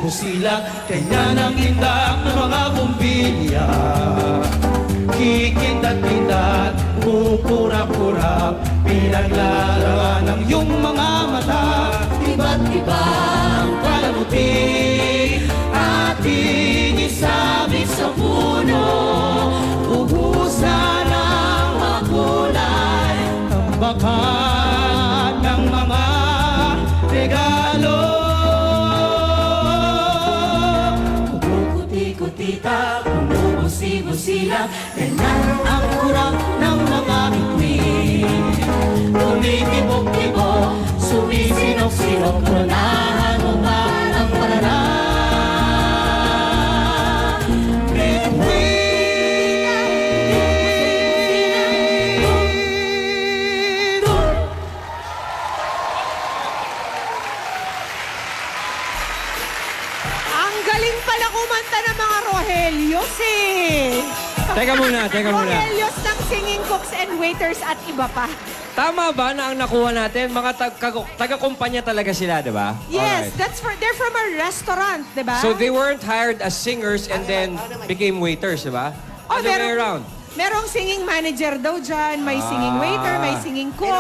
busila, kanya ng indak ng mga bumbilya. Kikindat-kindat, pupurap-purap, pinaglalaman ng iyong mga mata. Iba't ibang palamuti, ating isabit sa puno. Ubusan ng mga kulay, tambakan ng mga regalo. Kumukuti-kutita, kumubusi-busila, ganyan ang kurap ng mga bituin. Tumitibok-tibok, sumisinok-sinok, unahan mo ba ang pananang? Ang galing pala kumanta ng mga Rohelios eh. Teka muna. Rohelios ng Singing Cooks and Waiters at iba pa. Tama ba na ang nakuha natin, mga taga-kumpanya talaga sila, di ba? Yes, Alright. they're from a restaurant, di ba? So they weren't hired as singers and then became waiters, di ba? Other way around. Merong singing manager daw dyan, may singing waiter, may singing cook.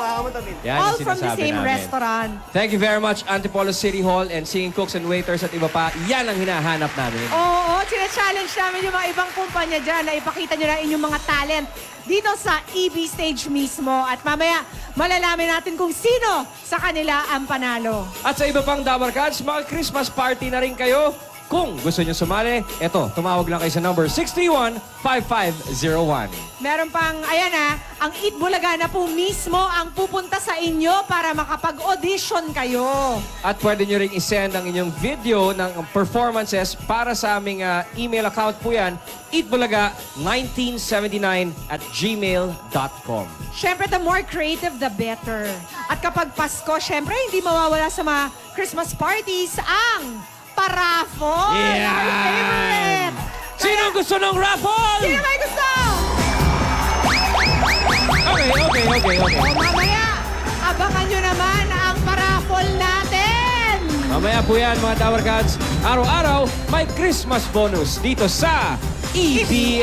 Yan All ang from the sinasabi same namin. restaurant. Thank you very much, Antipolo City Hall and Singing Cooks and Waiters at iba pa. Yan ang hinahanap namin. Oo, challenge namin yung mga ibang kumpanya dyan na ipakita nyo na inyong mga talent dito sa EB stage mismo. At mamaya, malalaman natin kung sino sa kanila ang panalo. At sa iba pang Dabar Cats, mga Christmas party na rin kayo. Kung gusto nyo sumali, eto, tumawag lang kayo sa number 631-5501. Meron pang, ayan ang Eat Bulaga na po mismo ang pupunta sa inyo para makapag-audition kayo. At pwede nyo rin isend ang inyong video ng performances para sa aming email account po yan, eatbulaga1979@gmail.com. Siyempre, the more creative, the better. At kapag Pasko, siyempre, hindi mawawala sa mga Christmas parties ang paraffol. Yeah! My favorite! Sino gusto ng raffle? Sino may gusto? Okay. O mamaya, abangan nyo naman ang paraffol natin. Mamaya po yan, mga Tower Cats. Araw-araw, may Christmas bonus dito sa EB&C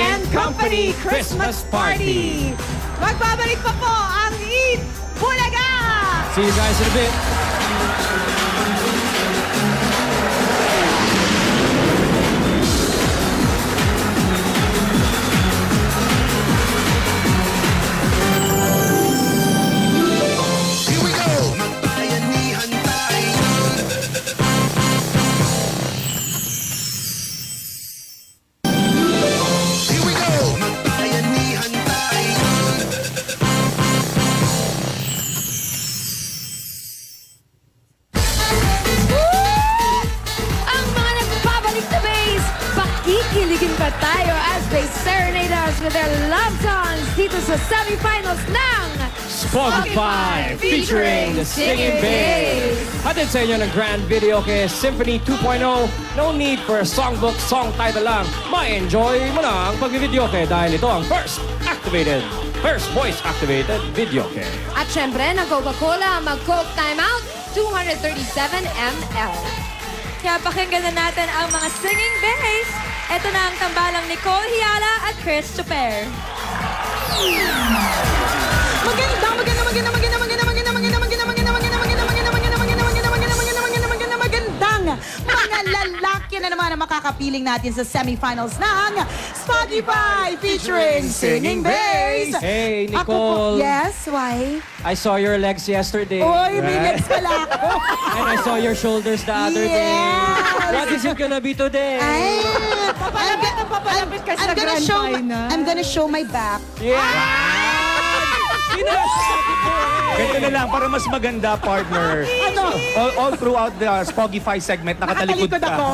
Christmas Party. Magbabalik pa po ang Eat Bulaga! See you guys in a bit. Kikiligin pa tayo as they serenade us with their love songs dito sa semifinals ng Spotify featuring the Singing Bass. Hatid sa inyo ng grand video kay Symphony 2.0. No need for a songbook, song title lang. Ma-enjoy mo na ang pag-video kay dahil ito ang first voice-activated video kay. At syempre, ng Coca-Cola, mag-Coke Timeout, 237 ml. Kaya pakinggan na natin ang mga Singing Bass. Ito na ang tambalang Nicole Hiala at Chris Chuper. Magandang mga lalaki na naman ang makakapiling natin sa semifinals ng Spotify featuring Singing Bass. Hey, Ako po, Nicole. yes, why? I saw your legs yesterday. Oy, may right? legs pala ako. And I saw your shoulders the other day. Yes. What is it gonna be today? Ay, Papalapit ka sa I'm gonna grand show final. I'm gonna show my back. Yeah! Sinasabi ko eh. Ganito na lang, para mas maganda, partner. Ano? All throughout the Spogify segment, nakatalikod Nakatalikod ka. ako.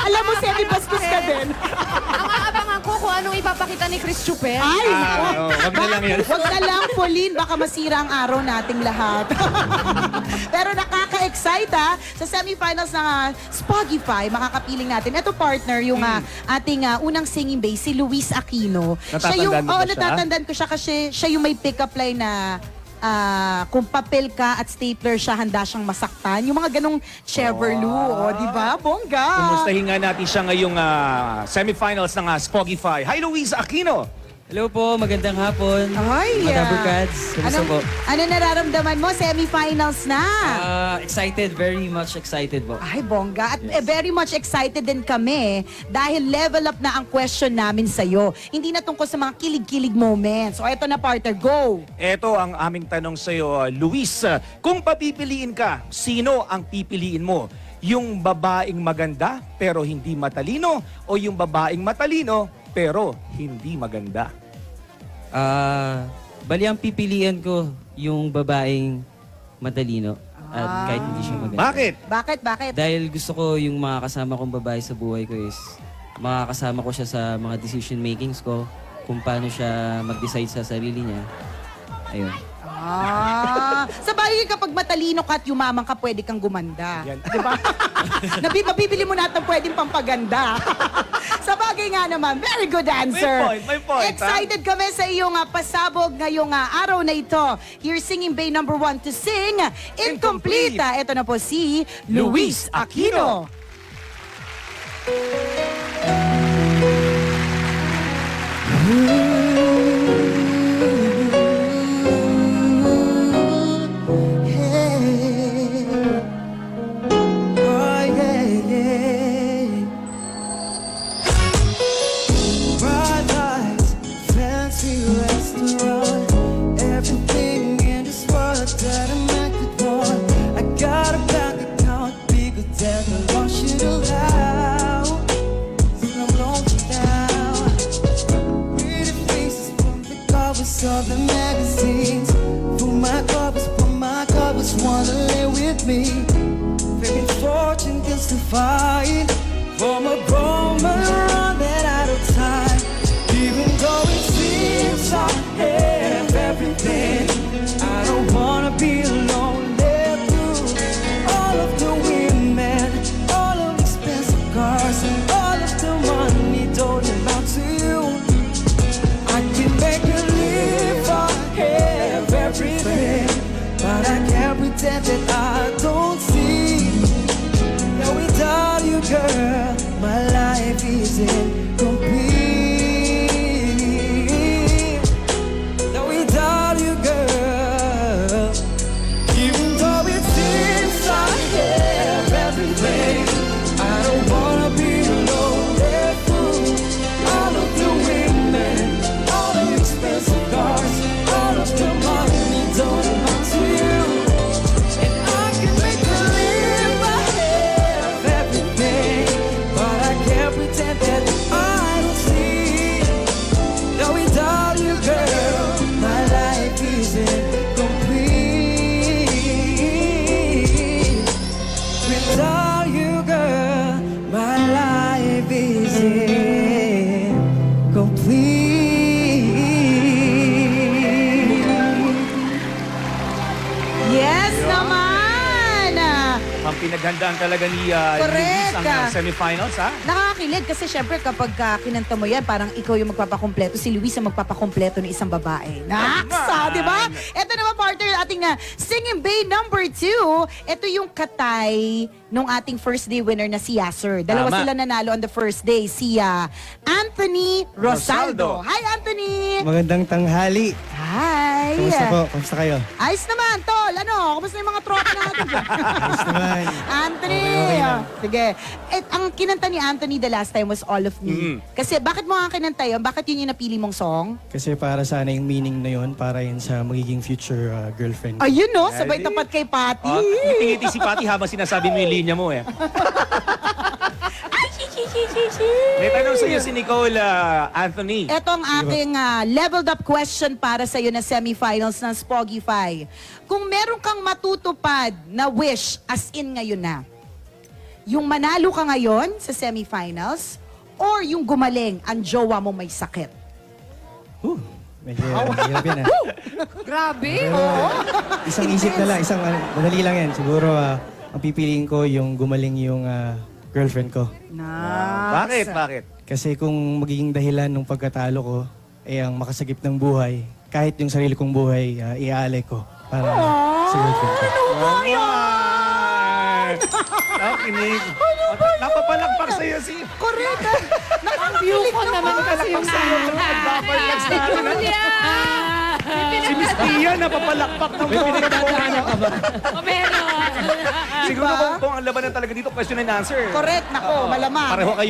Alam mo, semi-bastos ka din. Ang aabangan ko kung anong ipapakita ni Chris Chuper. Ay, nako. Wag na lang yan. Wag na lang, Pauline. Baka masira ang araw nating lahat. Pero nakaka-excite sa semifinals ng Spotify, makakapiling natin. Ito partner, yung ating unang singing bass, si Luis Aquino. Natatandaan mo ba siya? Natatandaan ko siya kasi siya yung may pick-up line na kung papel ka at stapler siya, handa siyang masaktan. Yung mga ganong Cheverlu, di ba? Bongga! Kumustahin nga natin siya ngayong semifinals ng Spogify. Hi, Luis Aquino! Hello po, magandang hapon. Ay, Mga Rubbercats, kumusta po? Ano nararamdaman mo? Semifinals na! Excited, very much excited po. Ay, bongga. At very much excited din kami dahil level up na ang question namin sa'yo. Hindi na tungkol sa mga kilig-kilig moments. So, eto na, partner. Go! Ito ang aming tanong sa iyo, Luis. Kung papipiliin ka, sino ang pipiliin mo? Yung babaeng maganda pero hindi matalino o yung babaeng matalino pero hindi maganda? Bali ang pipilian ko yung babaeng matalino at kahit hindi siya maganda. Bakit? Bakit? Dahil gusto ko yung mga kasama kong babae sa buhay ko is makakasama ko siya sa mga decision makings ko, kung paano siya mag-decide sa sarili niya. Ayun. Sa bagay kapag matalino ka at yumaman ka, pwede kang gumanda. Yan. Diba? Mabibili mo natin pwedeng pampaganda. Sa bagay nga naman, very good answer. May point, Excited kami sa iyong pasabog ngayong araw na ito. Here's Singing Bay number 1 to sing Incomplete. Ito na po si Luis Aquino. Bright lights, fancy restaurant, everything in this world that I could want. I got a bank account bigger than the one should allow. So I'm lonely now. Pretty faces from the covers of the magazines. For my covers wanna live with me. Fame and fortune gets to fight. From a moment running out of time. Even though it seems I have everything, I don't wanna be alone. There through all of the women, all of the expensive cars, all of the money don't amount to you. I can make you live, I have everything, but I can't pretend that I don't see. Now without you, girl, my life is incomplete. Now without you, girl, even though it seems I have everything, I don't wanna be alone. Therefore, all of the women, all the expensive cars, all of the money don't amount to you. And I can make you live, I have everything, but I can't pretend that I don't see. Now without you, girl, my life is incomplete. Without you, girl, my life is incomplete. Yes naman! Ang pinaghandaan talaga ni Luis Correct. ang semifinals, ha? Nakakakilig kasi syempre kapag kinanta mo yan, parang ikaw yung magpapakompleto, si Luis ang magpapakompleto ng isang babae. Naksa, di ba? Ito naman, partner, ating Singing Bay number 2. Ito yung katay nung ating first day winner na si Yasser. Dalawa Tama. sila nanalo on the first day. Si Anthony Rosaldo. Rosaldo. Hi, Anthony! Magandang tanghali. Hi! Kumusta po? Kumusta kayo? Ayos naman, tol. Ano? Kumusta yung mga tropa natin dyan? Ayos naman. Anthony! Okay lang. Sige. Ang kinanta ni Anthony the last time was All of Me. Kasi bakit mo nga kinanta yun? Bakit yun yung napili mong song? Kasi para sana yung meaning na yun, para yun sa magiging future girlfriend. Ayun no, sabay tapat kay Patty. Ngiti-ngiti si Patty habang sinasabi mo yung linya mo, eh. May tanong sa iyo si Nicole Anthony. Ito ang aking leveled up question para sa iyo na semifinals ng Spogify. Kung meron kang matutupad na wish as in ngayon na, yung manalo ka ngayon sa semifinals or yung gumaling ang jowa mo may sakit? Medyo hirap yan. Grabe. Isang isip na lang, madali lang yan. Siguro ang pipiliin ko yung gumaling yung girlfriend ko. Bakit? Kasi kung magiging dahilan ng pagkatalo ko, ang makasagip ng buhay, kahit yung sarili kong buhay, iaalay ko para sa girlfriend ko. Nakinig. Napapalakpak sa'yo si... Correct. View ko naman kasi yung Nagpapalakpak sa atin. Si Miss Pia, napapalakpak ng mga Pinagdadaanan ka ba? Meron. Siguro kung ang labanan talaga dito, question and answer. Correct. Nako, malamang. Pareho kayo